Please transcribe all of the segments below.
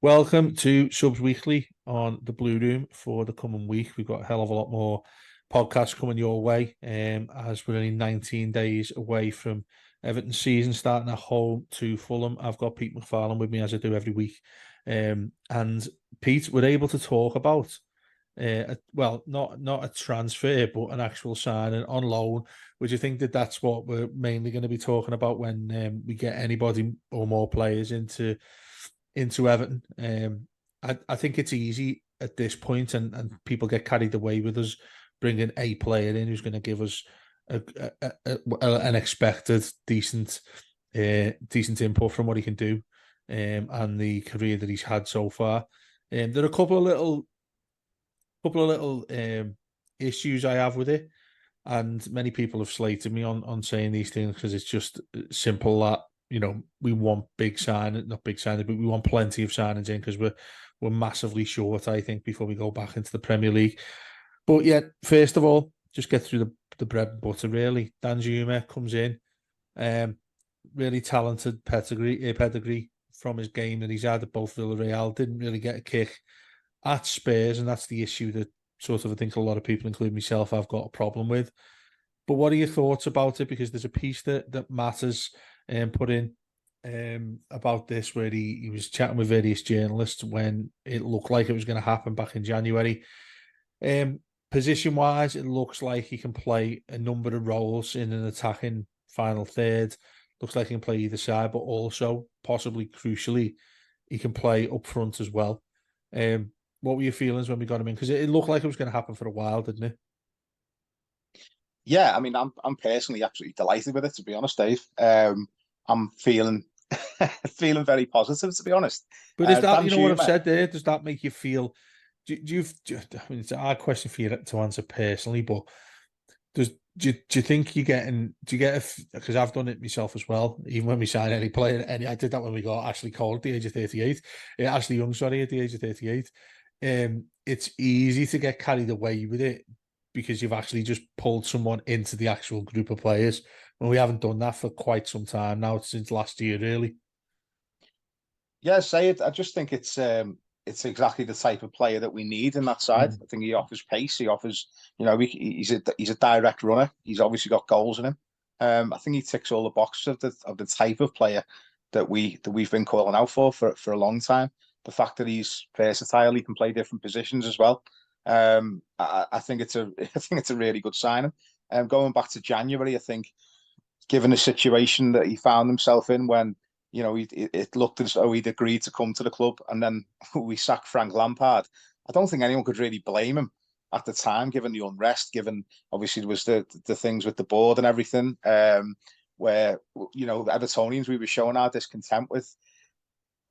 Welcome to Subs Weekly on the Blue Room for the coming week. We've got a hell of a lot more podcasts coming your way, as we're only 19 days away from Everton season starting at home to Fulham. I've got Pete McFarlane with me as I do every week. And Pete, we're able to talk about, not a transfer, but an actual signing on loan. Would you think that that's what we're mainly going to be talking about when we get anybody or more players into Everton? I think it's easy at this point, and people get carried away with us bringing a player in who's going to give us an expected decent input from what he can do, and the career that he's had so far. There are a couple of little issues I have with it, and many people have slated me on saying these things because it's just simple that we want not big signing, but we want plenty of signings in because we're massively short, I think, before we go back into the Premier League. But yeah, first of all, just get through the bread and butter. Really, Danjuma comes in, really talented pedigree from his game that he's had at both Villarreal. Didn't really get a kick at Spurs, and that's the issue that sort of I think a lot of people, including myself, have got a problem with. But what are your thoughts about it? Because there's a piece that matters put in about this where he was chatting with various journalists when it looked like it was going to happen back in January. Position wise, it looks like he can play a number of roles in an attacking final third. Looks like he can play either side, but also possibly crucially, he can play up front as well. What were your feelings when we got him in? Because it looked like it was going to happen for a while, didn't it? Yeah, I mean, I'm personally absolutely delighted with it, to be honest, Dave. I'm feeling feeling very positive, to be honest. But is that, Dan you know what I've Juma, said there? Does that make you feel? I mean, it's a hard question for you to answer personally, but do you think you're getting? Do you get? Because I've done it myself as well. Even when we sign any player, I did that when we got Ashley Cole at the age of 38. Ashley Young, sorry, at the age of 38. It's easy to get carried away with it because you've actually just pulled someone into the actual group of players. And we haven't done that for quite some time now, since last year, really. yeah, say it. I just think it's exactly the type of player that we need in that side. Mm. I think he offers pace. He offers, he's a direct runner. He's obviously got goals in him. I think he ticks all the boxes of the type of player that we've been calling out for a long time. The fact that he's versatile, he can play different positions as well. I think it's a I think it's a really good signing. Going back to January, I think given the situation that he found himself in when it looked as though he'd agreed to come to the club, and then we sacked Frank Lampard. I don't think anyone could really blame him at the time, given the unrest, given obviously there was the things with the board and everything, where the Evertonians, we were showing our discontent with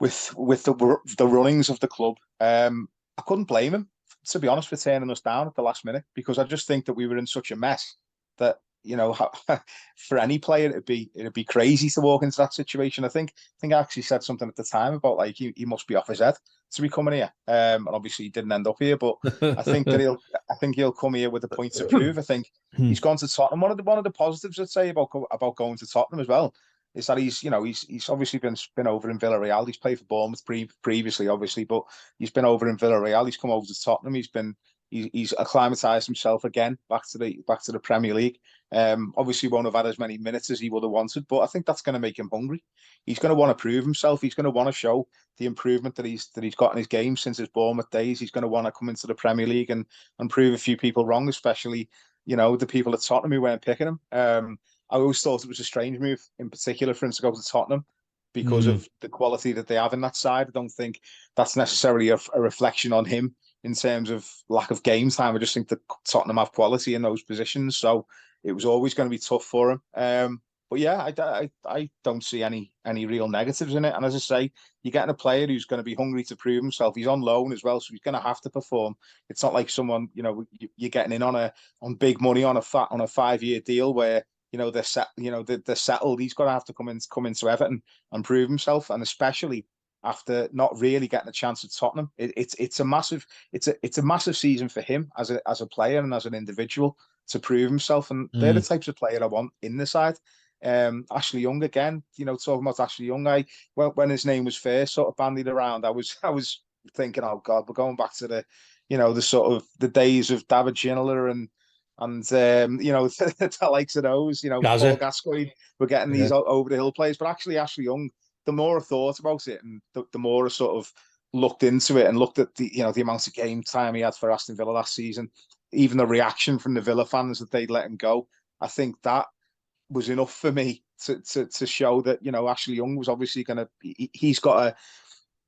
the runnings of the club. I couldn't blame him, to be honest, for turning us down at the last minute, because I just think that we were in such a mess that for any player it'd be crazy to walk into that situation. I think I actually said something at the time about like he must be off his head to be coming here. And obviously he didn't end up here, but I think he'll come here with a point to prove. I think he's gone to Tottenham. One of the positives I'd say about going to Tottenham as well is that he's obviously been over in Villarreal. He's played for Bournemouth previously, obviously, but he's been over in Villarreal. He's come over to Tottenham. He's acclimatized himself again back to the Premier League. Obviously won't have had as many minutes as he would have wanted, but I think that's going to make him hungry. He's going to want to prove himself. He's going to want to show the improvement that he's got in his game since his Bournemouth days. He's going to want to come into the Premier League and prove a few people wrong, especially the people at Tottenham who weren't picking him. I always thought it was a strange move, in particular, for him to go to Tottenham because Mm. of the quality that they have in that side. I don't think that's necessarily a reflection on him in terms of lack of game time. I just think that Tottenham have quality in those positions, so it was always going to be tough for him. But yeah, I don't see any real negatives in it. And as I say, you're getting a player who's going to be hungry to prove himself. He's on loan as well, so he's going to have to perform. It's not like someone you're getting in on big money on a 5-year deal where they're settled. He's got to have to come into Everton and prove himself, and especially after not really getting a chance at Tottenham. It's a massive season for him as a player and as an individual to prove himself, and they're the Mm. types of player I want in the side. Ashley Young again, talking about Ashley Young, when his name was first sort of bandied around, I was thinking, oh God, we're going back to the sort of the days of David Ginola and the likes of those, Paul Gaza. Gascoigne. We're getting Yeah. these over the hill players, but actually Ashley Young, the more I thought about it, and the more I sort of looked into it and looked at the amount of game time he had for Aston Villa last season, even the reaction from the Villa fans that they'd let him go, I think that was enough for me to show that Ashley Young was obviously going to.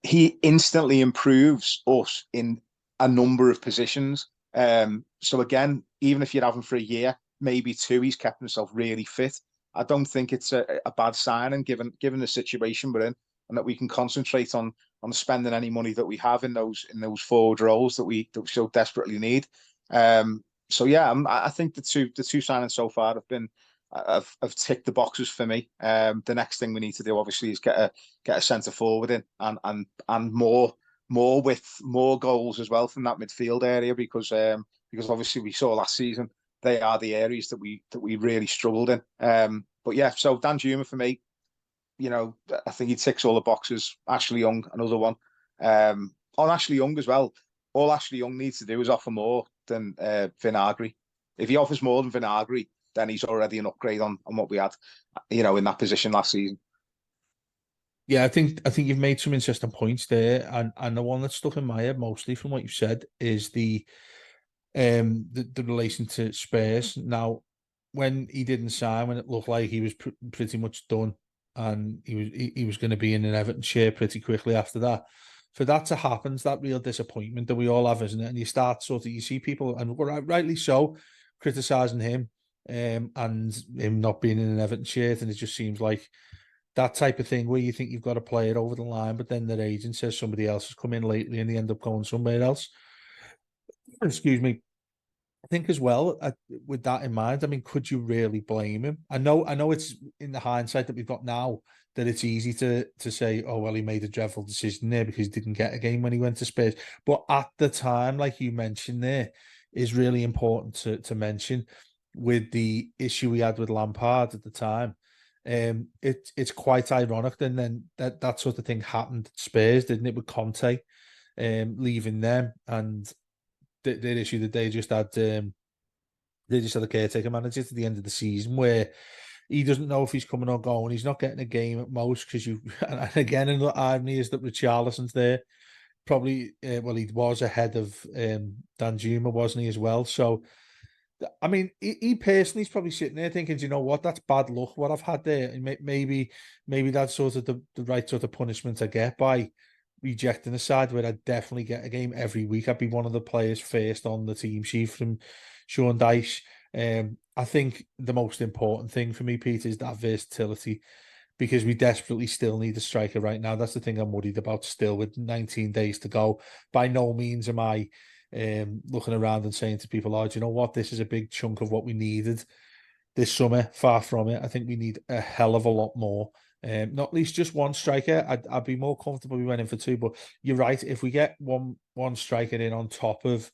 He instantly improves us in a number of positions. So again, even if you'd have him for a year, maybe two, he's kept himself really fit. I don't think it's a bad signing given the situation we're in, and that we can concentrate on spending any money that we have in those forward roles that we so desperately need. So yeah, I think the two signings so far have ticked the boxes for me. The next thing we need to do, obviously, is get a centre forward in and more with more goals as well from that midfield area, because obviously we saw last season they are the areas that we really struggled in. But yeah, so Danjuma for me, I think he ticks all the boxes. Ashley Young, another one. On Ashley Young as well, all Ashley Young needs to do is offer more than Vinagre. If he offers more than Vinagre, then he's already an upgrade on what we had, in that position last season. Yeah, I think you've made some interesting points there, and the one that stuck in my head mostly from what you've said is the relation to Spurs. Now, when he didn't sign, when it looked like he was pretty much done, and he was going to be in an Everton chair pretty quickly after that. For that to happen, it's that real disappointment that we all have, isn't it? And you see people, and rightly so, criticising him, and him not being in an Everton shirt, and it just seems like that type of thing where you think you've got a player over the line, but then their agent says somebody else has come in lately, and they end up going somewhere else. Excuse me. I think as well, with that in mind, I mean, could you really blame him? I know it's in the hindsight that we've got now that it's easy to say, oh well, he made a dreadful decision there because he didn't get a game when he went to Spurs. But at the time, like you mentioned there, is really important to mention with the issue we had with Lampard at the time. It's quite ironic then that sort of thing happened at Spurs, didn't it, with Conte leaving them, and their issue that they just had a caretaker manager to the end of the season where he doesn't know if he's coming or going. He's not getting a game at most because and again, another irony is that Richarlison's there. Probably, well, he was ahead of Danjuma, wasn't he, as well? So, I mean, he personally is probably sitting there thinking, do you know what, that's bad luck what I've had there. And maybe that's sort of the right sort of punishment I get by rejecting a side where I'd definitely get a game every week. I'd be one of the players first on the team sheet from Sean Dyche. I think the most important thing for me, Peter, is that versatility, because we desperately still need a striker right now. That's the thing I'm worried about still with 19 days to go. By no means am I looking around and saying to people, oh, do you know what? This is a big chunk of what we needed this summer. Far from it. I think we need a hell of a lot more. Not at least just one striker. I'd be more comfortable we went in for two. But you're right. If we get one striker in on top of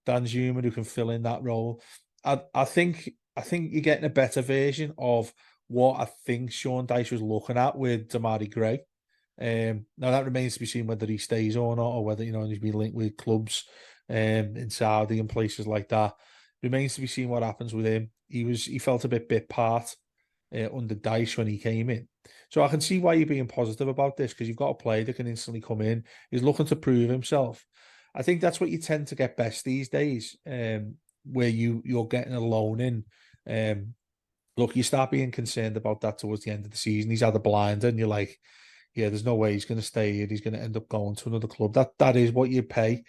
Danjuma who can fill in that role, I think you're getting a better version of what I think Sean Dyche was looking at with Damari Gray. Now that remains to be seen whether he stays or not, or whether he's been linked with clubs in Saudi and places like that. Remains to be seen what happens with him. He felt a bit part under Dyche when he came in. So I can see why you're being positive about this, because you've got a player that can instantly come in. He's looking to prove himself. I think that's what you tend to get best these days, where you're getting a loan in. Look, you start being concerned about that towards the end of the season. He's had a blinder, and you're like, yeah, there's no way he's going to stay here. He's going to end up going to another club. That is what you pay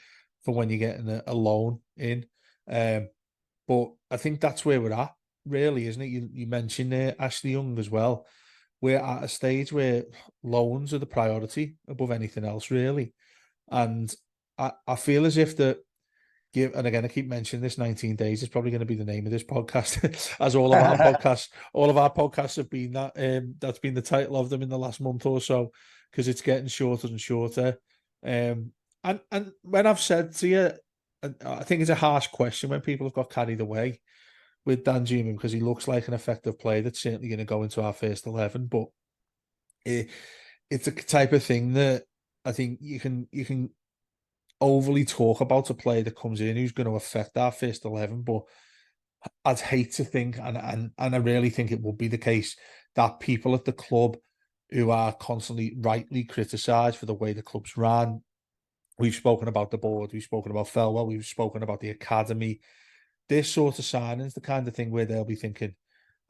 for when you're getting a loan in. But I think that's where we're at, really, isn't it? You mentioned Ashley Young as well. We're at a stage where loans are the priority above anything else, really. And I feel as if and again, I keep mentioning this, 19 days is probably going to be the name of this podcast, as all of our podcasts have been that. That's been the title of them in the last month or so, because it's getting shorter and shorter. And when I've said to you, and I think it's a harsh question when people have got carried away, with Danjuma because he looks like an effective player that's certainly going to go into our first 11. But it, it's a type of thing that I think you can overly talk about a player that comes in who's going to affect our first 11. But I'd hate to think, and I really think it would be the case, that people at the club who are constantly rightly criticised for the way the club's ran. We've spoken about the board, we've spoken about Felwell, we've spoken about the academy. This sort of signings, the kind of thing where they'll be thinking,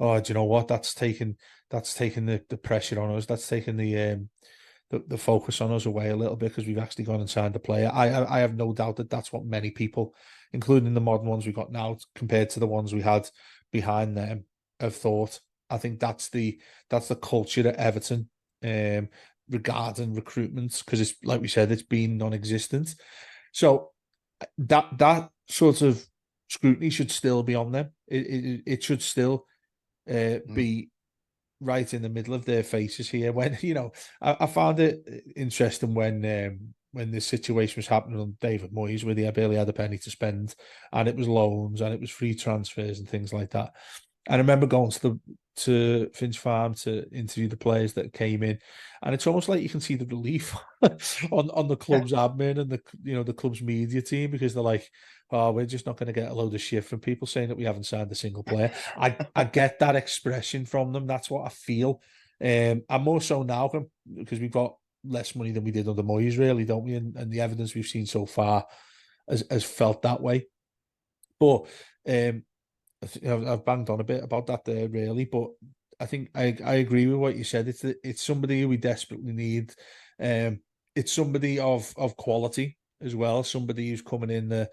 "Oh, do you know what? That's taking the pressure on us. That's taking the focus on us away a little bit because we've actually gone and signed a player." I have no doubt that that's what many people, including the modern ones we've got now, compared to the ones we had behind them, have thought. I think that's the culture at Everton regarding recruitment, because it's like we said, it's been non-existent. So that sort of scrutiny should still be on them. It should still Mm. be right in the middle of their faces here. When I found it interesting when this situation was happening on David Moyes, where they barely had a penny to spend, and it was loans and it was free transfers and things like that. I remember going to Finch Farm to interview the players that came in, and it's almost like you can see the relief on the club's admin and the club's media team, because they're like, "Oh, we're just not going to get a load of shit from people saying that we haven't signed a single player." I get that expression from them. That's what I feel. And more so now because we've got less money than we did under Moyes, really, don't we? And the evidence we've seen so far has felt that way. But um, I've banged on a bit about that there, really, but I think I agree with what you said. It's somebody who we desperately need. It's somebody of quality as well. Somebody who's coming in that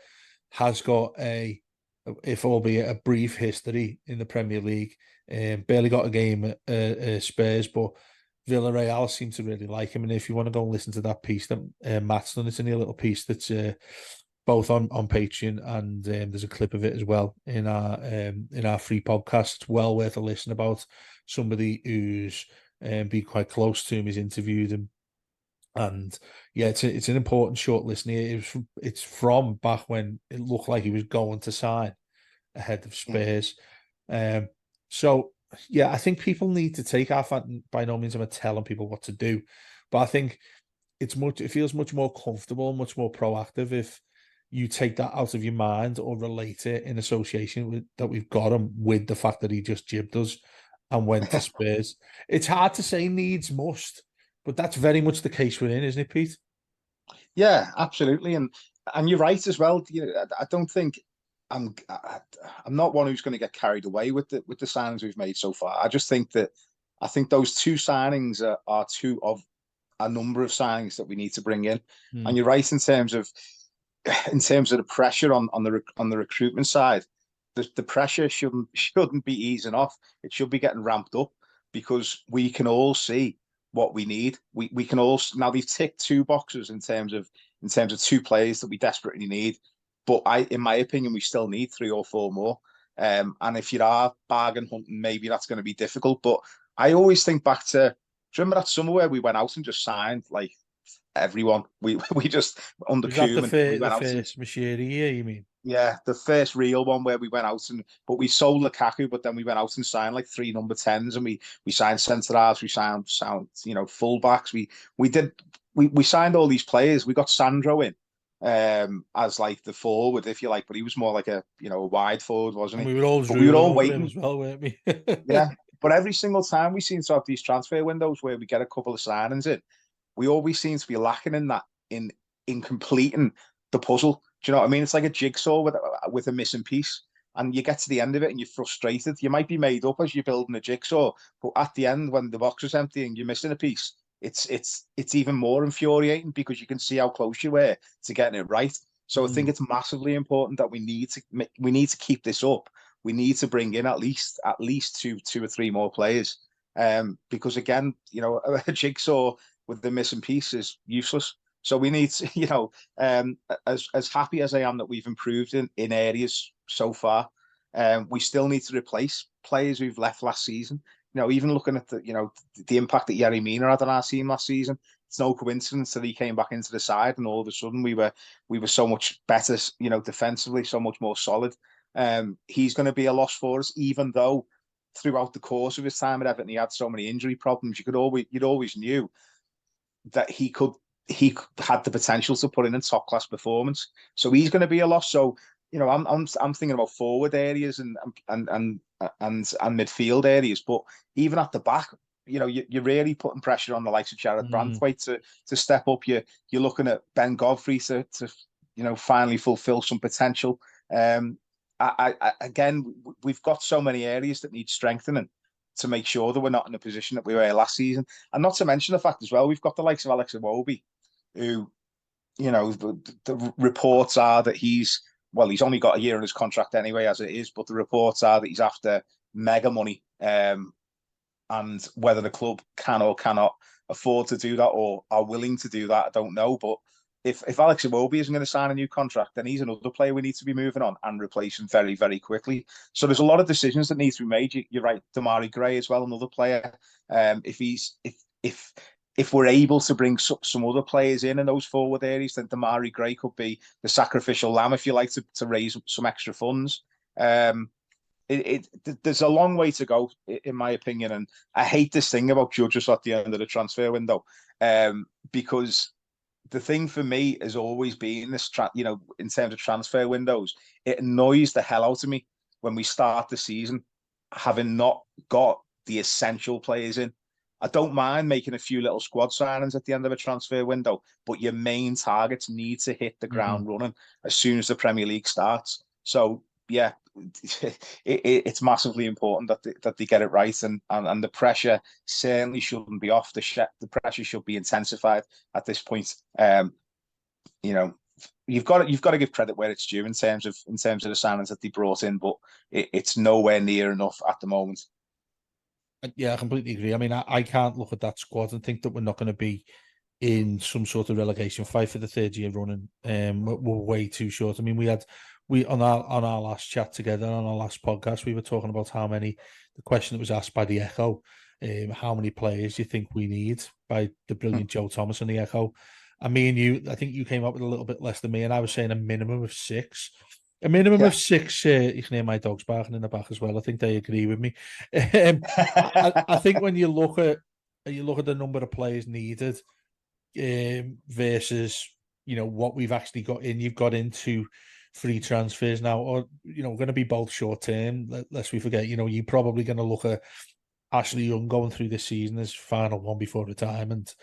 has got if albeit a brief history in the Premier League. Barely got a game at Spurs, but Villarreal seem to really like him. And if you want to go and listen to that piece that Matt's done, it's only a little piece that's both on Patreon, and there's a clip of it as well in our free podcast. It's well worth a listen about somebody who's been quite close to him. He's interviewed him, and yeah, it's an important short listen here. It's from back when it looked like he was going to sign ahead of Mm. Spurs. Um, so yeah, I think people need to take our fan. By no means am I telling people what to do, but I think it feels much more comfortable, much more proactive if you take that out of your mind or relate it in association with that we've got him with the fact that he just jibbed us and went to Spurs. It's hard to say needs must, but that's very much the case we're in, isn't it, Pete? Yeah, absolutely, and you're right as well. I don't think I'm not one who's going to get carried away with the signings we've made so far. I think those two signings are two of a number of signings that we need to bring in. Mm. And you're right in terms of the pressure on the recruitment side. The pressure shouldn't be easing off. It should be getting ramped up, because we can all see what we need. We can all now, they've ticked two boxes in terms of two players that we desperately need. But in my opinion, we still need three or four more. And if you are bargain hunting, maybe that's going to be difficult. But I always think back to, do you remember that summer where we went out and just signed like everyone? We just, under Was that the Koeman, we first the went out and, first Machiri year, you mean? yeah, the first real one where we went out but we sold Lukaku, but then we went out and signed like three number 10s, and we signed centre halves, we signed fullbacks. We signed all these players. We got Sandro in as like the forward, if you like, but he was more like a wide forward, wasn't And he? we were all But we were drooling all over him waiting. as well, weren't we? Yeah. But every single time we seem to have these transfer windows where we get a couple of signings in, we always seem to be lacking in that, in completing the puzzle. Do you know what I mean? It's like a jigsaw with a missing piece, and you get to the end of it and you're frustrated. You might be made up as you're building a jigsaw, but at the end, when the box is empty and you're missing a piece, it's even more infuriating, because you can see how close you were to getting it right. So I think Mm. it's massively important that we need to keep this up. We need to bring in at least two or three more players, because again, a jigsaw with the missing piece is useless. So we need to, as happy as I am that we've improved in areas so far, we still need to replace players who've left last season. Even looking at the impact that Yerry Mina had on our team last season, it's no coincidence that he came back into the side, and all of a sudden we were so much better, defensively, so much more solid. He's going to be a loss for us, even though throughout the course of his time at Everton, he had so many injury problems. You'd always knew that he had the potential to put in a top class performance. So he's going to be a loss. So I'm thinking about forward areas and midfield areas, but even at the back, you're really putting pressure on the likes of Jared Branthwaite to step up. You're looking at Ben Godfrey to finally fulfil some potential. Again, we've got so many areas that need strengthening to make sure that we're not in the position that we were last season. And not to mention the fact as well, we've got the likes of Alex Iwobi, who, the reports are that he's only got a year on his contract anyway, as it is, but the reports are that he's after mega money. And whether the club can or cannot afford to do that or are willing to do that, I don't know. But if Alex Iwobi isn't going to sign a new contract, then he's another player we need to be moving on and replacing very, very quickly. So there's a lot of decisions that need to be made. You're right, Damari Gray as well, another player. If we're able to bring some other players in those forward areas, then Damari Gray could be the sacrificial lamb, if you like, to raise some extra funds. There's a long way to go, in my opinion, and I hate this thing about judges at the end of the transfer window, because the thing for me has always been this, in terms of transfer windows, it annoys the hell out of me when we start the season having not got the essential players in. I don't mind making a few little squad signings at the end of a transfer window, but your main targets need to hit the ground running as soon as the Premier League starts. So, yeah, it's massively important that they get it right, and the pressure certainly shouldn't be off. The pressure should be intensified at this point. You've got to give credit where it's due in terms of the signings that they brought in, but it's nowhere near enough at the moment. Yeah, I completely agree. I mean, I can't look at that squad and think that we're not going to be in some sort of relegation fight for the third year running. We're way too short. I mean, we on our last chat together, on our last podcast, we were talking about the question that was asked by the Echo, how many players do you think we need, by the brilliant Joe Thomas and the Echo. And me and you, I think you came up with a little bit less than me, and I was saying a minimum of 6. A minimum of 6. You can hear my dogs barking in the back as well. I think they agree with me. I think when you look at the number of players needed, versus what we've actually got in, you've got into free transfers now, or going to be both short term. Lest we forget, you're probably going to look at Ashley Young going through this season as final one before retirement.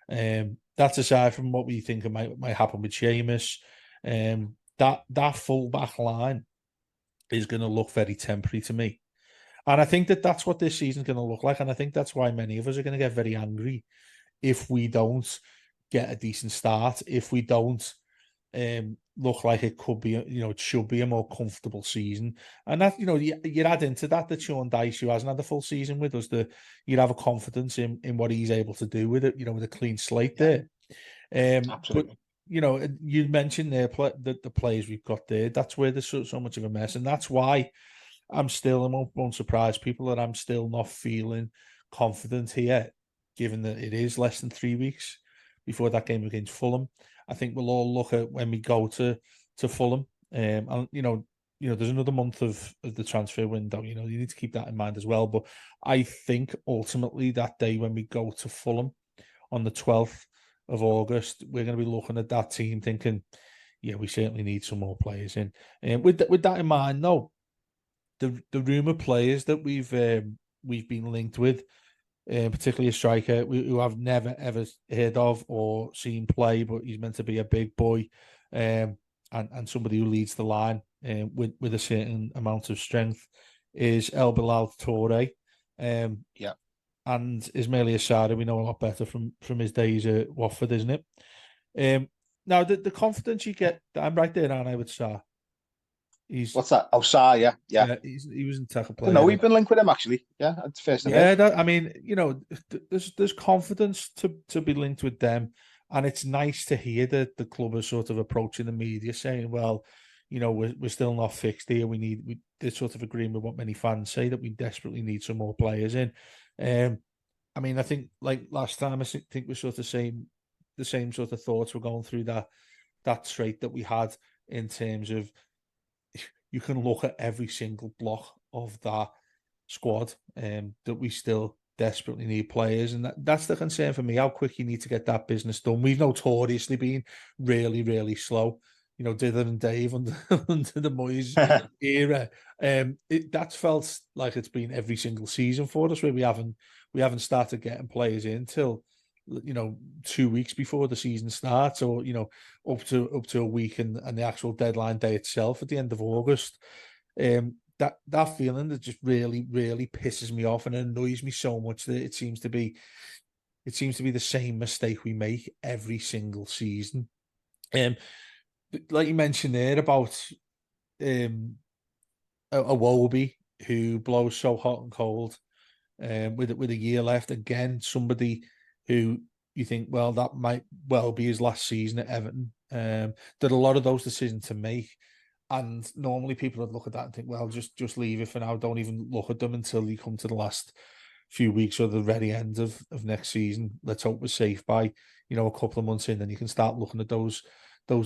That's aside from what we think might happen with Seamus. That full back line is going to look very temporary to me. And I think that's what this season's going to look like. And I think that's why many of us are going to get very angry if we don't get a decent start, if we don't look like it could be, it should be a more comfortable season. And that, you add into that Sean Dyche, who hasn't had the full season with us, you'd have a confidence in what he's able to do with it, with a clean slate there. Absolutely. But, you mentioned there the players we've got there. That's where there's so much of a mess. And that's why I'm still, and won't surprise people, that I'm still not feeling confident here, given that it is less than 3 weeks before that game against Fulham. I think we'll all look at when we go to Fulham, and there's another month of the transfer window. You need to keep that in mind as well. But I think ultimately that day when we go to Fulham on the 12th of August, we're going to be looking at that team thinking, yeah, we certainly need some more players in. And with that in mind, though, the rumour players that we've been linked with, particularly a striker who I've never ever heard of or seen play, but he's meant to be a big boy, and somebody who leads the line with a certain amount of strength, is El Bilal Toure. And Ismail Assara, we know a lot better from his days at Watford, isn't it? Now the confidence you get, I'm right there, aren't I, with Sarr? What's that? Oh, Sarr, yeah. He was in tackle player. No, we've been linked with him actually. Yeah, at first. Yeah, I mean, there's confidence to be linked with them, and it's nice to hear that the club is sort of approaching the media saying, well, we're still not fixed here. They're sort of agreeing with what many fans say, that we desperately need some more players in. I mean, I think like last time, I think we're sort of the same sort of thoughts. We're going through that trait that we had in terms of, you can look at every single block of that squad, that we still desperately need players, and that's the concern for me. How quick you need to get that business done. We've notoriously been really, really slow. Dither and Dave under under the Moyes era. That's felt like it's been every single season for us, where we haven't started getting players in till 2 weeks before the season starts, or up to a week and the actual deadline day itself at the end of August. That feeling that just really, really pisses me off, and it annoys me so much that it seems to be the same mistake we make every single season. Like you mentioned there about a Wobie who blows so hot and cold, with a year left. Again, somebody who you think, well, that might well be his last season at Everton. Did a lot of those decisions to make. And normally people would look at that and think, well, just leave it for now. Don't even look at them until you come to the last few weeks or the very end of next season. Let's hope we're safe by, a couple of months in, then you can start looking at those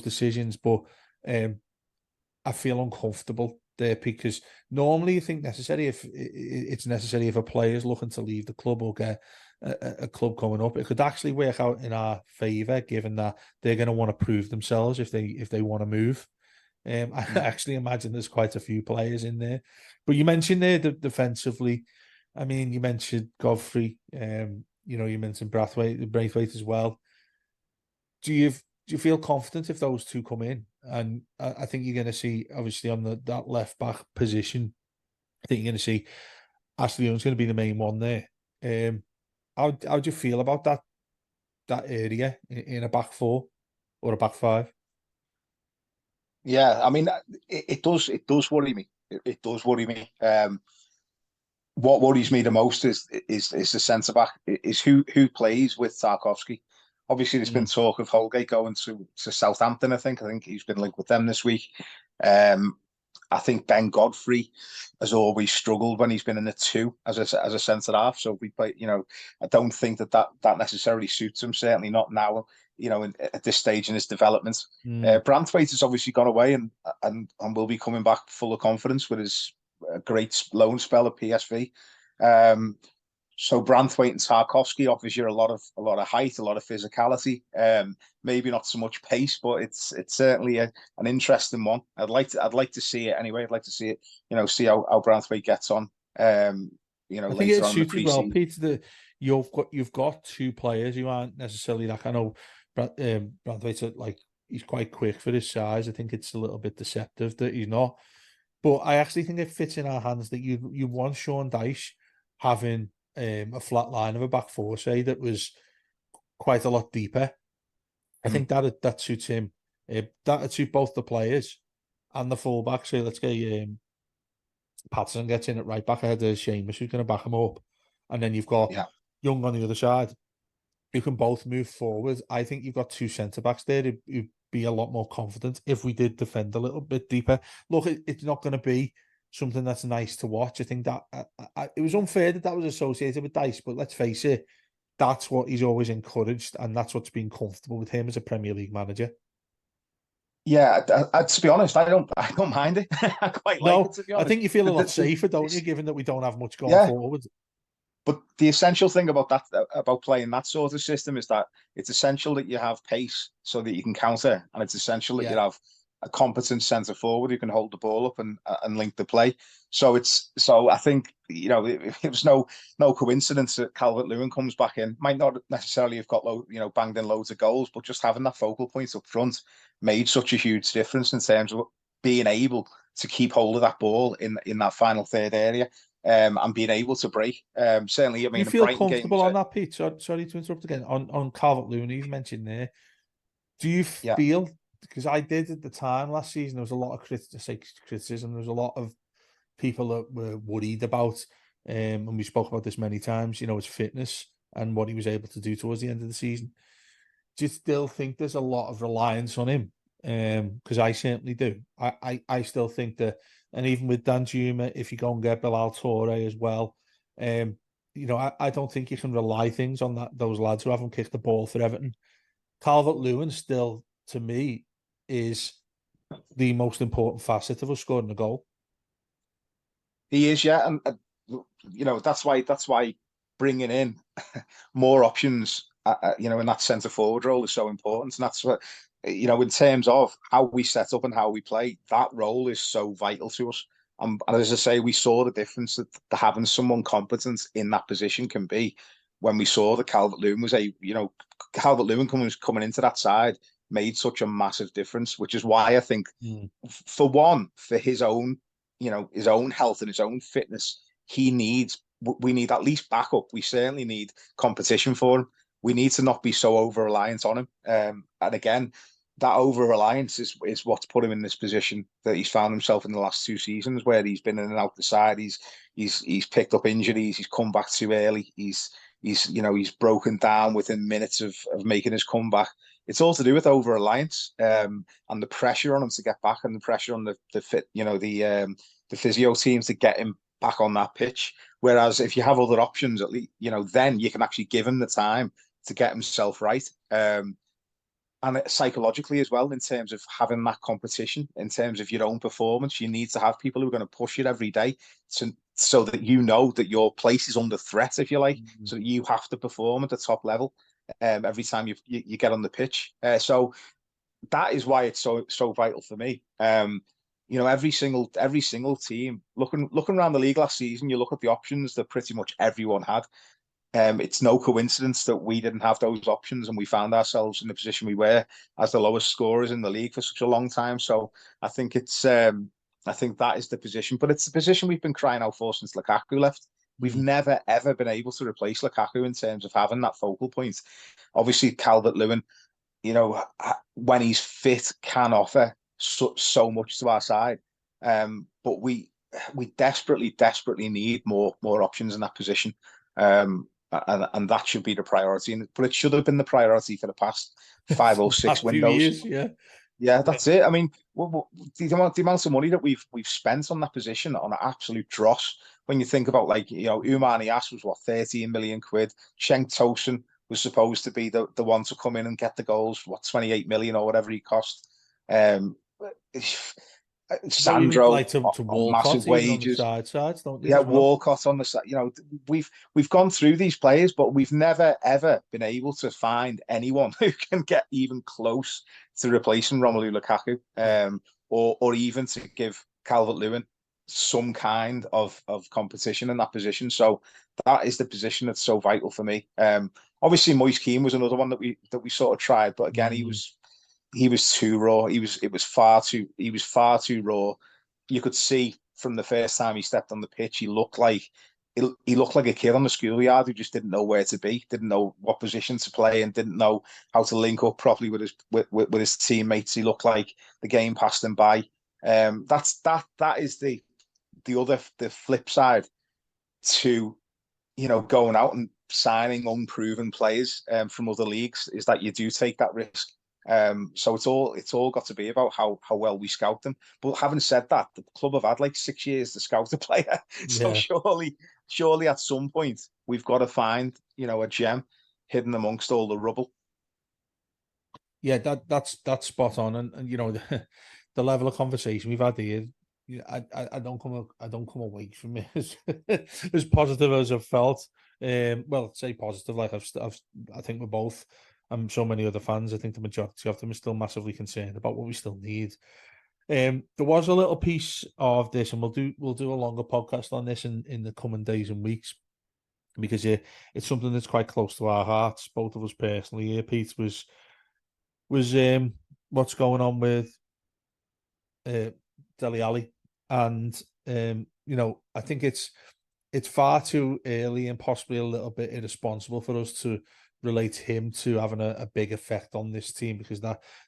decisions. But I feel uncomfortable there, because normally you think it's necessary if a player is looking to leave the club or get a club coming up. It could actually work out in our favour, given that they're going to want to prove themselves if they want to move. I actually imagine there's quite a few players in there. But you mentioned there defensively. I mean, you mentioned Godfrey. You mentioned Braithwaite as well. Do you feel confident if those two come in? And I think you're going to see, obviously, on that left back position, I think you're going to see Ashley Young's going to be the main one there. How do you feel about that area in a back four or a back five? Yeah, I mean, it does worry me. It does worry me. What worries me the most is the centre back, is who plays with Tarkowski. Obviously, there's been talk of Holgate going to Southampton. I think he's been linked with them this week. I think Ben Godfrey has always struggled when he's been in a two as a centre half. So if we play, I don't think that necessarily suits him. Certainly not now. At this stage in his development, Branthwaite has obviously gone away and will be coming back full of confidence with his great loan spell at PSV. So Branthwaite and Tarkowski offers you a lot of height, a lot of physicality. Maybe not so much pace, but it's certainly an interesting one. I'd like to see it anyway. I'd like to see it. See how Branthwaite gets on. I think Later it on in the suits as well, pre-season. Peter. You've got two players who aren't necessarily like, I know Branthwaite's he's quite quick for his size. I think it's a little bit deceptive that he's not. But I actually think it fits in our hands that you want Sean Dyche having a flat line of a back four, say, that was quite a lot deeper. I think that suits him. That would suit both the players and the fullback. So let's get Patterson gets in at right back ahead of Seamus, who's going to back him up, and then you've got Young on the other side, who can both move forward. I think you've got two centre backs there who'd be a lot more confident if we did defend a little bit deeper. Look, it's not going to be something that's nice to watch. I think that it was unfair that was associated with Dyche, but let's face it, that's what he's always encouraged, and that's what's been comfortable with him as a Premier League manager. Yeah, to be honest, I don't mind it. I quite like it, to be honest. I think you feel a lot safer, don't you, given that we don't have much going forward. But the essential thing about playing that sort of system is that it's essential that you have pace so that you can counter, and it's essential that you have a competent centre forward who can hold the ball up and link the play. So I think it was no coincidence that Calvert-Lewin comes back in. Might not necessarily have got banged in loads of goals, but just having that focal point up front made such a huge difference in terms of being able to keep hold of that ball in that final third area. And being able to break. Certainly, I mean, you feel comfortable on that, Pete? Sorry to interrupt again. On Calvert-Lewin, you've mentioned there. Do you feel, because I did at the time last season, there was a lot of criticism. There was a lot of people that were worried about, and we spoke about this many times, his fitness and what he was able to do towards the end of the season. Do you still think there's a lot of reliance on him? Because I certainly do. I still think that, and even with Danjuma, if you go and get Bilal Touré as well, I don't think you can rely things on those lads who haven't kicked the ball for Everton. Calvert-Lewin still, to me, is the most important facet of us scoring a goal. He is, yeah, and that's why bringing in more options, in that centre forward role is so important, and that's what in terms of how we set up and how we play, that role is so vital to us. And as I say, we saw the difference that having someone competent in that position can be when we saw that Calvert-Lewin was Calvert-Lewin coming into that side made such a massive difference, which is why I think, for his own his own health and his own fitness, we need at least backup. We certainly need competition for him. We need to not be so over reliant on him. And again, that over reliance is what's put him in this position that he's found himself in the last 2 seasons, where he's been in and out the side. He's picked up injuries. He's come back too early. He's broken down within minutes of making his comeback. It's all to do with over reliance, and the pressure on him to get back, and the pressure on the physio teams to get him back on that pitch. Whereas if you have other options, at least then you can actually give him the time to get himself right. And psychologically as well, in terms of having that competition, in terms of your own performance, you need to have people who are going to push you every day, so that that your place is under threat, if you like, so that you have to perform at the top level every time you get on the pitch. So that is why it's so vital for me. Every single team, looking around the league last season, you look at the options that pretty much everyone had. It's no coincidence that we didn't have those options, and we found ourselves in the position we were as the lowest scorers in the league for such a long time. So I think I think that is the position, but it's the position we've been crying out for since Lukaku left. We've never ever been able to replace Lukaku in terms of having that focal point. Obviously, Calvert-Lewin, when he's fit, can offer so much to our side, but we desperately need more options in that position. And that should be the priority. But it should have been the priority for the past 5 or 6 windows. Years, yeah, that's it. I mean, the amount of money that we've spent on that position on an absolute dross. When you think about, Oumar Niasse was what, 13 million quid. Cenk Tosun was supposed to be the one to come in and get the goals, what, 28 million or whatever he cost. Sandro like to on massive Walcott, even wages. on the sides, don't you? Yeah, As well? Walcott on the side. We've gone through these players, but we've never ever been able to find anyone who can get even close to replacing Romelu Lukaku, or even to give Calvert-Lewin some kind of competition in that position. So that is the position that's so vital for me. Obviously, Moise Kean was another one that we sort of tried, but again, he was too raw. He was far too raw. You could see from the first time he stepped on the pitch, he looked like a kid on the schoolyard who just didn't know where to be, didn't know what position to play, and didn't know how to link up properly with his teammates. He looked like the game passed him by. That is the flip side to going out and signing unproven players from other leagues, is that you do take that risk. So it's all got to be about how well we scout them. But having said that, the club have had like 6 years to scout a player. So surely at some point we've got to find a gem hidden amongst all the rubble. Yeah, that's spot on, and the level of conversation we've had here. I don't come away from it as positive as I've felt. Well, say positive, like I think we're both, and so many other fans, I think the majority of them are still massively concerned about what we still need. There was a little piece of this, and we'll do a longer podcast on this in the coming days and weeks, because it's something that's quite close to our hearts, both of us personally. Here, Pete, was what's going on with Dele Alli, and I think it's far too early and possibly a little bit irresponsible for us to relate him to having a big effect on this team, because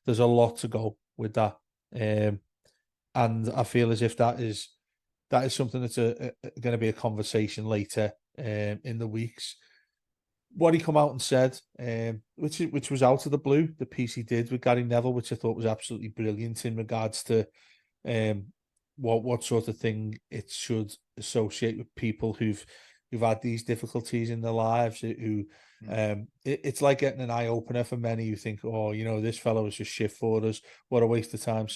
there's a lot to go with that, and I feel as if that is something that's going to be a conversation later in the weeks. What he come out and said, which was out of the blue, the piece he did with Gary Neville, which I thought was absolutely brilliant in regards to what sort of thing it should associate with people who've had these difficulties in their lives, who Mm. It's like getting an eye opener for many who think, oh, this fellow is just shit for us. What a waste of time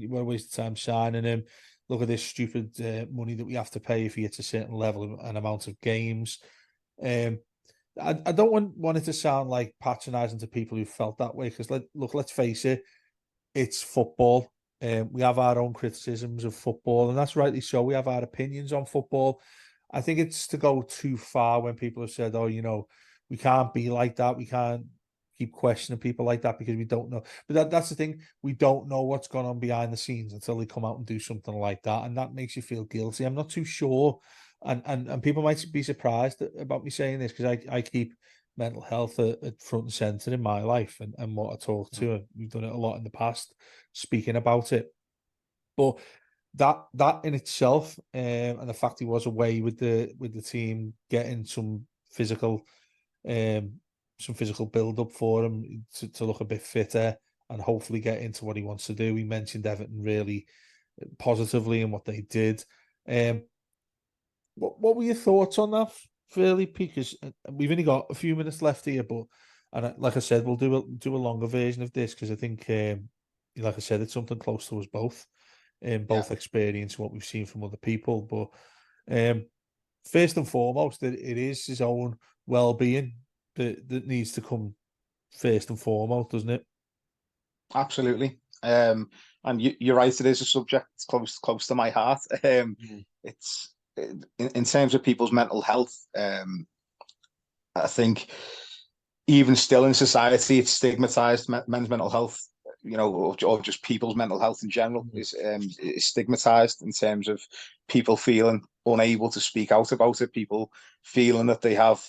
what a waste of time signing him. Look at this stupid money that we have to pay if he hits a certain level and amount of games. Um, I don't want it to sound like patronising to people who felt that way, because let's face it, it's football. We have our own criticisms of football, and that's rightly so. We have our opinions on football. I think it's to go too far when people have said, "Oh, we can't be like that. We can't keep questioning people like that because we don't know." But that's the thing. We don't know what's going on behind the scenes until they come out and do something like that, and that makes you feel guilty. I'm not too sure, and people might be surprised about me saying this, because I keep mental health at front and center in my life, and what I talk to. And we've done it a lot in the past, speaking about it. But that in itself, and the fact he was away with the team, getting um, some physical build up for him to look a bit fitter and hopefully get into what he wants to do. He mentioned Everton really positively and what they did. Um, what were your thoughts on that, fairly? Because we've only got a few minutes left here, but like I said, we'll do a longer version of this, because I think, like I said, it's something close to us both, and Yeah, both experience what we've seen from other people. But first and foremost, it is his own well-being that needs to come first and foremost, doesn't it? absolutely. And you're right. It is a subject that's close to my heart. Mm. It's in terms of people's mental health. I think even still in society, it's stigmatized. Men's mental health, or just people's mental health in general, Mm. is stigmatized in terms of people feeling unable to speak out about it. People feeling that they have,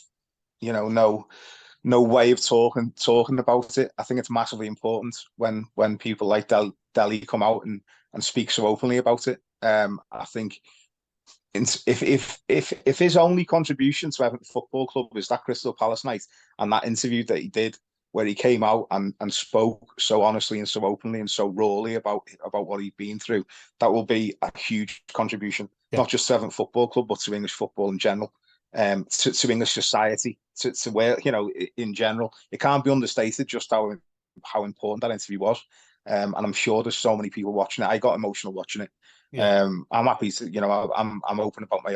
no way of talking about it. I think it's massively important when people like Dele come out and speak so openly about it. I think if his only contribution to Everton Football Club is that Crystal Palace night and that interview that he did, where he came out and spoke so honestly and so openly and so rawly about what he'd been through, that will be a huge contribution, Yeah, not just to Everton Football Club, but to English football in general, to English society, to where, in general. It can't be understated just how important that interview was. And I'm sure there's so many people watching it. I got emotional watching it. yeah, I'm happy to, I'm open about my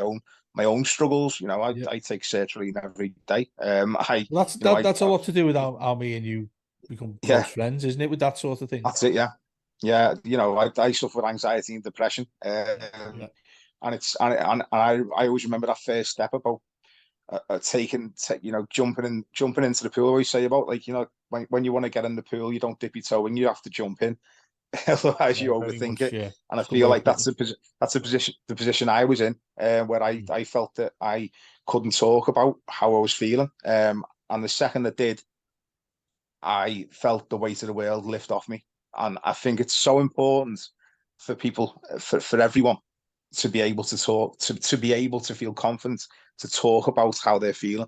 own struggles. I, yeah. I take sertraline every day. I, Well, that's a I lot to do with how me and you become close yeah, friends, isn't it? With that sort of thing. that's it. Yeah, yeah. I suffer with anxiety and depression. Yeah, And I always remember that first step about jumping into the pool. I always say about, like, when you want to get in the pool, you don't dip your toe in, you have to jump in. Otherwise you yeah, very overthink much. it. Yeah, And I it's a good feel way of like putting it. that's the position I was in, where I, Mm. I felt that I couldn't talk about how I was feeling. And the second I did, I felt the weight of the world lift off me. And I think it's so important for people, for everyone, to be able to talk, to be able to feel confident to talk about how they're feeling.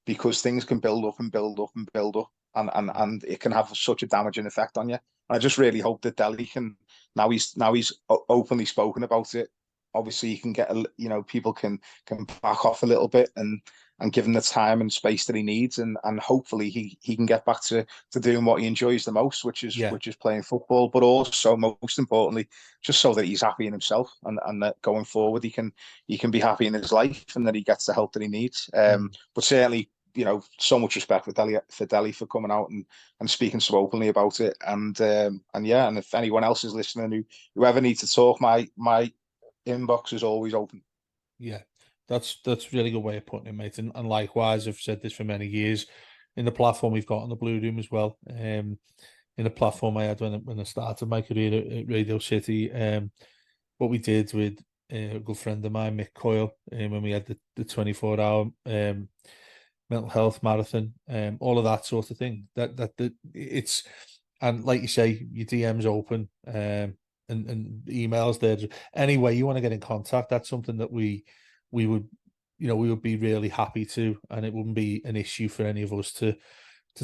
Because things can build up and build up and build up, and it can have such a damaging effect on you. And I just really hope that Dele can, now he's openly spoken about it. Obviously, you can get people can back off a little bit and give him the time and space that he needs, and hopefully he can get back to doing what he enjoys the most, which is Yeah, which is playing football, but also most importantly, just so that he's happy in himself, and that going forward he can be happy in his life, and that he gets the help that he needs. mm. But certainly, so much respect for Dele for coming out and speaking so openly about it. And yeah, and if anyone else is listening whoever needs to talk, my inbox is always open. Yeah. That's a really good way of putting it, mate. And likewise, I've said this for many years. In the platform we've got on the Blue Room as well. In the platform I had when I started my career at Radio City. What we did with a good friend of mine, Mick Coyle, when we had the 24-hour mental health marathon, all of that sort of thing. That it's, and like you say, your DM's open, and emails there. Any way you want to get in contact, that's something that we would, we would be really happy to, and it wouldn't be an issue for any of us to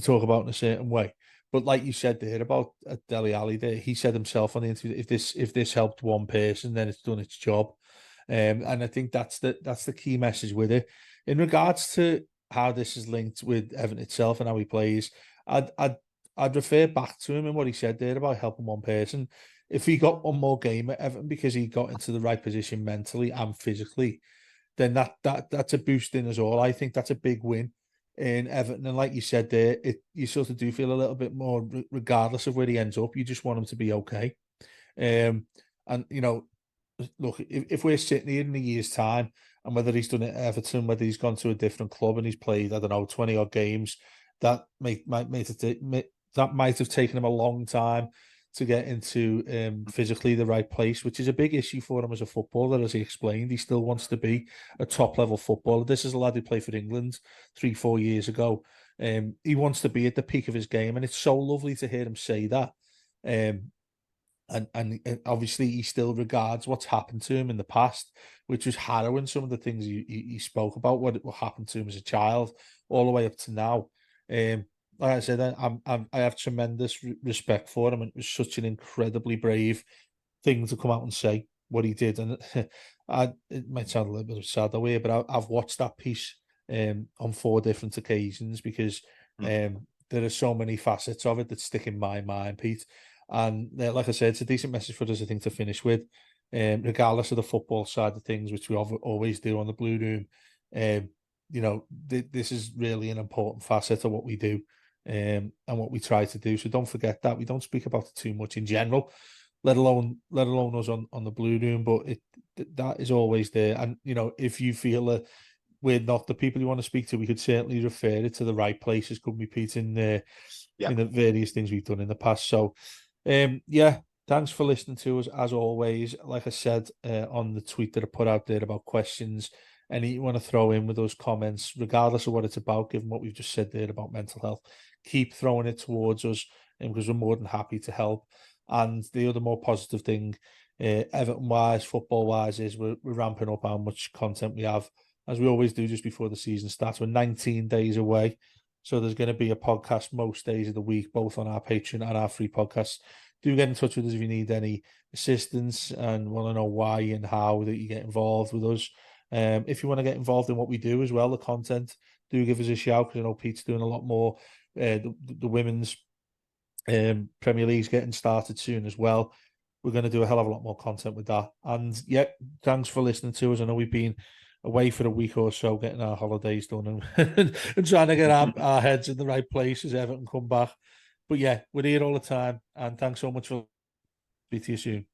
talk about in a certain way. But like you said there about Dele Alli, there, he said himself on the interview, if this helped one person, then it's done its job. And I think that's the key message with it. In regards to how this is linked with Everton itself and how he plays, I'd I'd I'd refer back to him and what he said there about helping one person. If he got one more game at Everton because he got into the right position mentally and physically, then that's a boost in us all. I think that's a big win in Everton. And like you said there, you sort of do feel a little bit more, regardless of where he ends up, you just want him to be okay. And look, if we're sitting here in a year's time, and whether he's done it at Everton, whether he's gone to a different club and he's played, I don't know, 20 odd games, that that might have taken him a long time to get into physically the right place, which is a big issue for him as a footballer. As he explained, he still wants to be a top level footballer. This is a lad who played for England 3-4 years ago. He wants to be at the peak of his game, and it's so lovely to hear him say that. Um, and obviously he still regards what's happened to him in the past, which was harrowing. Some of the things he spoke about, what happened to him as a child, all the way up to now. Like I said, I have tremendous respect for him, and it was such an incredibly brave thing to come out and say what he did. And it might sound a little bit sad that way, but I've watched that piece on 4 different occasions because there are so many facets of it that stick in my mind, Pete. And like I said, it's a decent message for us, I think, to finish with. Regardless of the football side of things, which we always do on the Blue Room, this is really an important facet of what we do and what we try to do. So don't forget that. We don't speak about it too much in general, let alone us on the Blue Room, but that is always there. And, if you feel that we're not the people you want to speak to, we could certainly refer it to the right places, couldn't we, Pete, in the various things we've done in the past. So, thanks for listening to us as always. Like I said on the tweet that I put out there about questions, any you want to throw in with those comments, regardless of what it's about, given what we've just said there about mental health, keep throwing it towards us because we're more than happy to help. And the other more positive thing, Everton wise, football wise, is we're ramping up how much content we have, as we always do just before the season starts. We're 19 days away. So there's going to be a podcast most days of the week, both on our Patreon and our free podcasts. Do get in touch with us if you need any assistance and want to know why and how that you get involved with us. If you want to get involved in what we do as well, the content, do give us a shout, because I know Pete's doing a lot more. The women's Premier League's getting started soon as well. We're going to do a hell of a lot more content with that. And thanks for listening to us. I know we've been away for a week or so, getting our holidays done and trying to get our heads in the right place as Everton come back. But we're here all the time. And thanks so much for speaking to you soon.